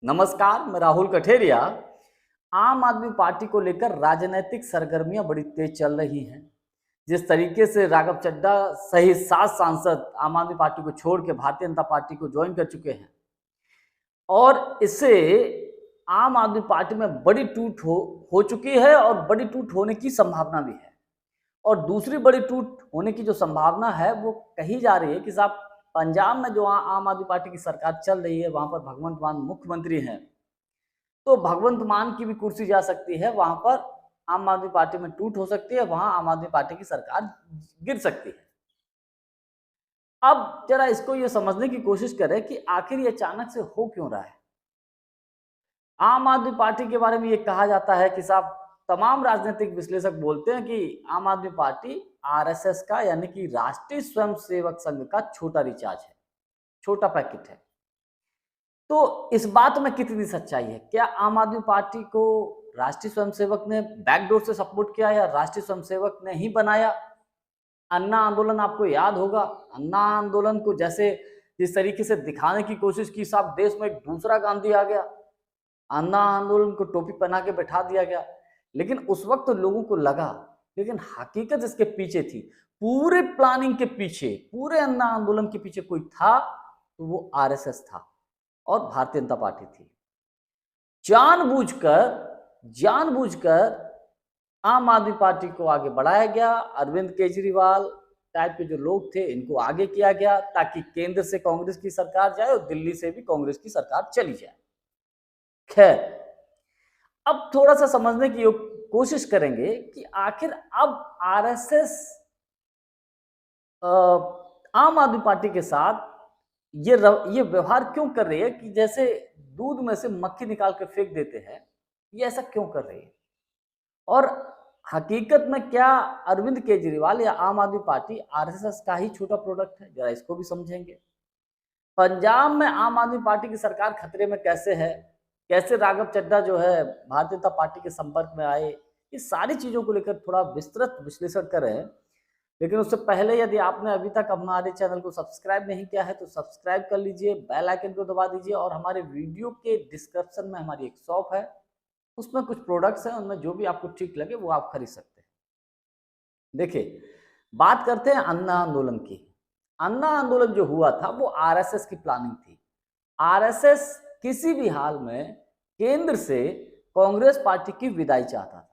नमस्कार, मैं राहुल कठेरिया। आम आदमी पार्टी को लेकर राजनीतिक सरगर्मियां बड़ी तेज चल रही हैं। जिस तरीके से राघव चड्ढा सहित 7 सांसद आम आदमी पार्टी को छोड़ के भारतीय जनता पार्टी को ज्वाइन कर चुके हैं और इससे आम आदमी पार्टी में बड़ी टूट हो चुकी है और बड़ी टूट होने की संभावना भी है। और दूसरी बड़ी टूट होने की जो संभावना है वो कही जा रही है कि साहब पंजाब में जो आम आदमी पार्टी की सरकार चल रही है, वहां पर भगवंत मान मुख्यमंत्री हैं, तो भगवंत मान की भी कुर्सी जा सकती है, वहां पर आम आदमी पार्टी में टूट हो सकती है, वहां आम आदमी पार्टी की सरकार गिर सकती है। अब जरा इसको ये समझने की कोशिश करें कि आखिर ये अचानक से हो क्यों रहा है। आम आदमी पार्टी के बारे में ये कहा जाता है कि साहब तमाम राजनीतिक विश्लेषक बोलते हैं कि आम आदमी पार्टी आरएसएस का यानी कि राष्ट्रीय स्वयंसेवक संघ का छोटा रिचार्ज है, छोटा पैकेट है। तो इस बात में कितनी सच्चाई है? क्या आम आदमी पार्टी को राष्ट्रीय स्वयंसेवक ने बैकडोर से सपोर्ट किया या राष्ट्रीय स्वयंसेवक ने ही बनाया? अन्ना आंदोलन आपको याद होगा। अन्ना आंदोलन को जैसे जिस तरीके से दिखाने की कोशिश की, साहब देश में एक दूसरा गांधी आ गया, अन्ना आंदोलन को टोपी पहना के बैठा दिया गया। लेकिन उस वक्त तो लोगों को लगा, लेकिन हकीकत इसके पीछे थी, पूरे प्लानिंग के पीछे, पूरे अन्ना आंदोलन के पीछे कोई था तो वो आरएसएस था और भारतीय जनता पार्टी थी। जानबूझकर आम आदमी पार्टी को आगे बढ़ाया गया। अरविंद केजरीवाल टाइप के जो लोग थे इनको आगे किया गया ताकि केंद्र से कांग्रेस की सरकार जाए और दिल्ली से भी कांग्रेस की सरकार चली जाए। खैर, अब थोड़ा सा समझने की कोशिश करेंगे कि आखिर अब आरएसएस आम आदमी पार्टी के साथ ये व्यवहार क्यों कर रही है कि जैसे दूध में से मक्खी निकाल के फेंक देते हैं, ये ऐसा क्यों कर रही है? और हकीकत में क्या अरविंद केजरीवाल या आम आदमी पार्टी आरएसएस का ही छोटा प्रोडक्ट है? जरा इसको भी समझेंगे। पंजाब में आम आदमी पार्टी की सरकार खतरे में कैसे है, कैसे राघव चड्ढा जो है भारतीय जनता पार्टी के संपर्क में आए, ये सारी चीजों को लेकर थोड़ा विस्तृत विश्लेषण कर रहे हैं। लेकिन उससे पहले यदि आपने अभी तक हमारे चैनल को सब्सक्राइब नहीं किया है तो सब्सक्राइब कर लीजिए, बेल आइकन को दबा दीजिए और हमारे वीडियो के डिस्क्रिप्शन में हमारी एक शॉप है, उसमें कुछ प्रोडक्ट्स हैं, उनमें जो भी आपको ठीक लगे वो आप खरीद सकते हैं। देखिए, बात करते हैं अन्ना आंदोलन की। अन्ना आंदोलन जो हुआ था वो आरएसएस की प्लानिंग थी। आरएसएस किसी भी हाल में केंद्र से कांग्रेस पार्टी की विदाई चाहता था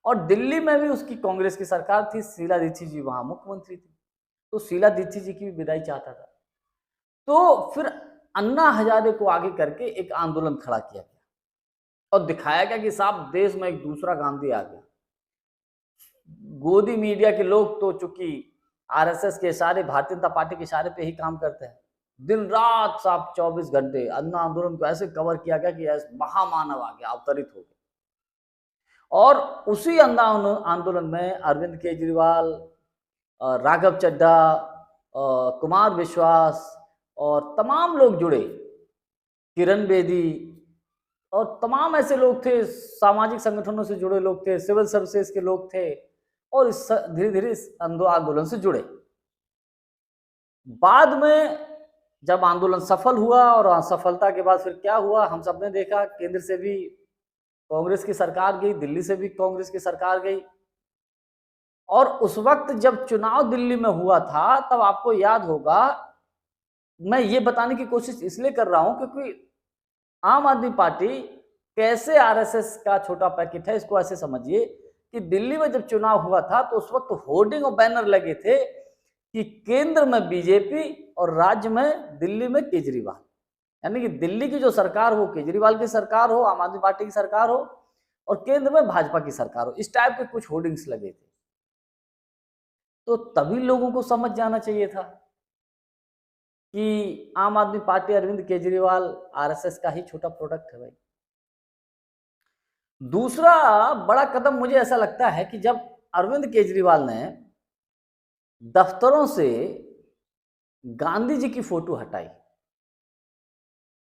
और दिल्ली में भी उसकी कांग्रेस की सरकार थी, शीला दीक्षित जी वहां मुख्यमंत्री थी, तो शीला दीक्षित जी की भी विदाई चाहता था। तो फिर अन्ना हजारे को आगे करके एक आंदोलन खड़ा किया गया और दिखाया गया कि साहब देश में एक दूसरा गांधी आ गया। गोदी मीडिया के लोग तो चूंकि आरएसएस के इशारे, भारतीय जनता पार्टी के इशारे पे ही काम करते हैं, दिन रात साहब 24 घंटे अन्ना आंदोलन को ऐसे कवर किया गया कि ऐसे महामानव आ गया, अवतरित हो गया। और उसी अन्ना आंदोलन में अरविंद केजरीवाल, राघव चड्ढा, कुमार विश्वास और तमाम लोग जुड़े, किरण बेदी और तमाम ऐसे लोग थे, सामाजिक संगठनों से जुड़े लोग थे, सिविल सर्विसेज के लोग थे और धीरे धीरे इस आंदोलन से जुड़े। बाद में जब आंदोलन सफल हुआ और सफलता के बाद फिर क्या हुआ हम सबने देखा, केंद्र से भी कांग्रेस की सरकार गई, दिल्ली से भी कांग्रेस की सरकार गई। और उस वक्त जब चुनाव दिल्ली में हुआ था तब आपको याद होगा, मैं ये बताने की कोशिश इसलिए कर रहा हूं क्योंकि आम आदमी पार्टी कैसे आरएसएस का छोटा पैकेट है, इसको ऐसे समझिए कि दिल्ली में जब चुनाव हुआ था तो उस वक्त होर्डिंग और बैनर लगे थे कि केंद्र में बीजेपी और राज्य में दिल्ली में केजरीवाल, यानी कि दिल्ली की जो सरकार हो केजरीवाल की सरकार हो, आम आदमी पार्टी की सरकार हो और केंद्र में भाजपा की सरकार हो, इस टाइप के कुछ होर्डिंग्स लगे थे। तो तभी लोगों को समझ जाना चाहिए था कि आम आदमी पार्टी, अरविंद केजरीवाल आरएसएस का ही छोटा प्रोडक्ट है भाई। दूसरा बड़ा कदम मुझे ऐसा लगता है कि जब अरविंद केजरीवाल ने दफ्तरों से गांधी जी की फोटो हटाई,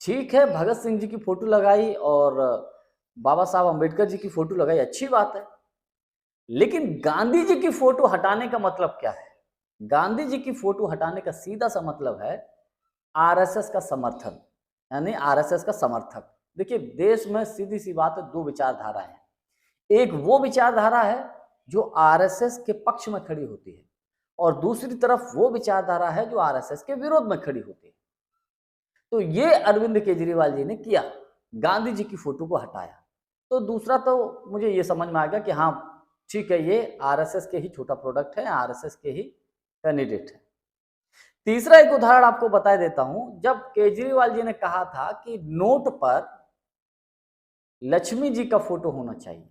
ठीक है भगत सिंह जी की फोटो लगाई और बाबा साहब अंबेडकर जी की फोटो लगाई, अच्छी बात है, लेकिन गांधी जी की फोटो हटाने का मतलब क्या है? गांधी जी की फोटो हटाने का सीधा सा मतलब है आरएसएस का समर्थन, यानी आरएसएस का समर्थक। देखिए, देश में सीधी सी बात है, दो विचारधारा है। एक वो विचारधारा है जो आरएसएस के पक्ष में खड़ी होती है, और दूसरी तरफ वो विचारधारा है जो आरएसएस के विरोध में खड़ी होती है। तो ये अरविंद केजरीवाल जी ने किया, गांधी जी की फोटो को हटाया। तो दूसरा तो मुझे ये समझ में आ गया कि हाँ ठीक है, ये आरएसएस के ही छोटा प्रोडक्ट है, आरएसएस के ही कैंडिडेट है। तीसरा एक उदाहरण आपको बता देता हूं, जब केजरीवाल जी ने कहा था कि नोट पर लक्ष्मी जी का फोटो होना चाहिए,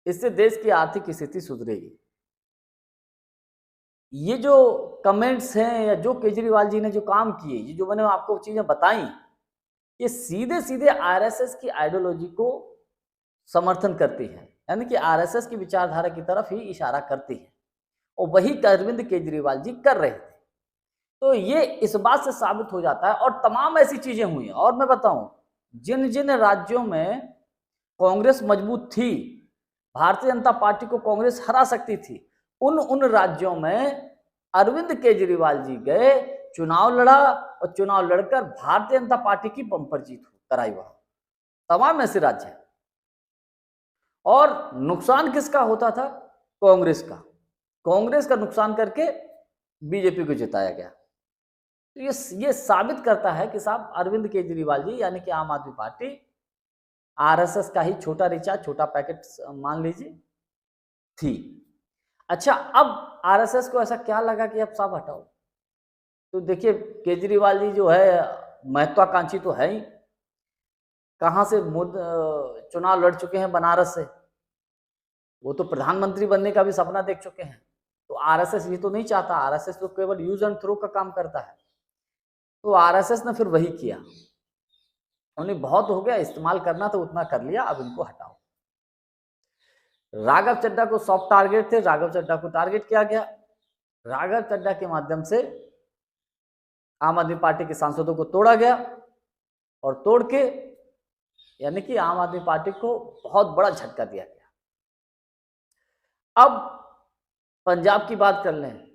इससे देश की आर्थिक स्थिति सुधरेगी। ये जो कमेंट्स हैं या जो केजरीवाल जी ने जो काम किए, ये जो मैंने आपको चीजें बताई, ये सीधे सीधे आरएसएस की आइडियोलॉजी को समर्थन करती है, यानी कि आरएसएस की विचारधारा की तरफ ही इशारा करती है, और वही अरविंद केजरीवाल जी कर रहे थे। तो ये इस बात से साबित हो जाता है, और तमाम ऐसी चीजें हुई हैं। और मैं बताऊं, जिन जिन राज्यों में कांग्रेस मजबूत थी, भारतीय जनता पार्टी को कांग्रेस हरा सकती थी, उन राज्यों में अरविंद केजरीवाल जी गए, चुनाव लड़ा, और चुनाव लड़कर भारतीय जनता पार्टी की बम्पर जीत कराई वहां, तमाम ऐसे राज्य हैं। और नुकसान किसका होता था? कांग्रेस का। कांग्रेस का नुकसान करके बीजेपी को जिताया गया। तो ये साबित करता है कि साहब अरविंद केजरीवाल जी यानी कि आम आदमी पार्टी आरएसएस का ही छोटा रिचार्ज, छोटा पैकेट मान लीजिए थी। अच्छा, अब आरएसएस को ऐसा क्या लगा कि अब साहब हटाओ? तो देखिए, केजरीवाल जी जो है महत्वाकांक्षी तो है ही, कहां से चुनाव लड़ चुके हैं बनारस से, वो तो प्रधानमंत्री बनने का भी सपना देख चुके हैं। तो आरएसएस ये तो नहीं चाहता, आरएसएस तो केवल यूज एंड थ्रो का काम करता है। तो आरएसएस ने फिर वही किया, उन्हें बहुत हो गया, इस्तेमाल करना तो उतना कर लिया, अब इनको हटाओ। राघव चड्ढा को सॉफ्ट टारगेट थे, राघव चड्ढा को टारगेट किया गया। राघव चड्ढा के माध्यम से आम आदमी पार्टी के सांसदों को तोड़ा गया, और तोड़ के यानी कि आम आदमी पार्टी को बहुत बड़ा झटका दिया गया। अब पंजाब की बात कर लें।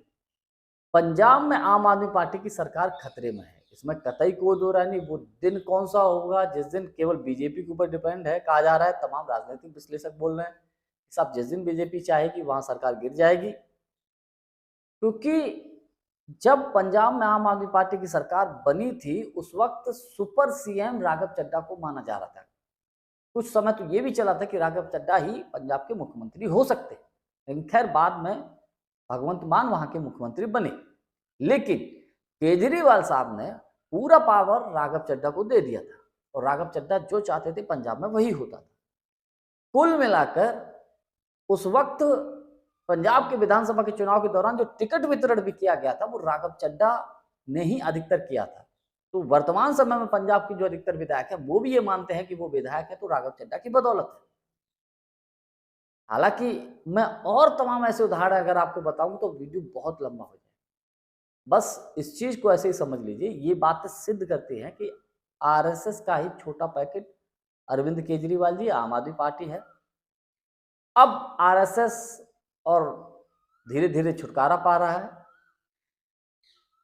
पंजाब में आम आदमी पार्टी की सरकार खतरे में है, इसमें कतई कोई दो राय नहीं। वो दिन कौन सा होगा जिस दिन केवल बीजेपी के ऊपर डिपेंड है, कहा जा रहा है, तमाम राजनीतिक विश्लेषक बोल रहे हैं कि साहब जिस दिन बीजेपी चाहेगी वहां सरकार गिर जाएगी। क्योंकि जब पंजाब में आम आदमी पार्टी की सरकार बनी थी, उस वक्त सुपर सीएम राघव चड्ढा को माना जा रहा था। कुछ समय तो ये भी चला था कि राघव चड्ढा ही पंजाब के मुख्यमंत्री हो सकते, लेकिन खैर बाद में भगवंत मान वहां के मुख्यमंत्री बने। लेकिन केजरीवाल साहब ने पूरा पावर राघव चड्ढा को दे दिया था, और राघव चड्ढा जो चाहते थे पंजाब में वही होता था। कुल मिलाकर उस वक्त पंजाब के विधानसभा के चुनाव के दौरान जो टिकट वितरण भी किया गया था, वो राघव चड्ढा ने ही अधिकतर किया था। तो वर्तमान समय में पंजाब की जो अधिकतर विधायक है, वो भी ये मानते हैं कि वो विधायक है तो राघव चड्ढा की बदौलत है। हालांकि मैं और तमाम ऐसे उदाहरण अगर आपको बताऊं तो वीडियो बहुत लंबा हो जाए। बस इस चीज को ऐसे ही समझ लीजिए, ये बात सिद्ध करती है कि आरएसएस का ही छोटा पैकेट अरविंद केजरीवाल जी, आम आदमी पार्टी है। अब आरएसएस और धीरे धीरे छुटकारा पा रहा है।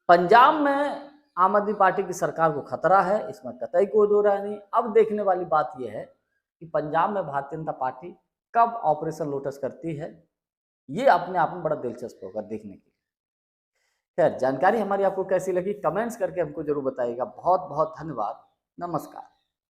पंजाब में आम आदमी पार्टी की सरकार को खतरा है, इसमें कतई कोई दो राय नहीं। अब देखने वाली बात यह है कि पंजाब में भारतीय जनता पार्टी कब ऑपरेशन लोटस करती है, ये अपने आप में बड़ा दिलचस्प होगा देखने के लिए। खैर, जानकारी हमारी आपको कैसी लगी कमेंट्स करके हमको जरूर बताइएगा। बहुत बहुत धन्यवाद, नमस्कार।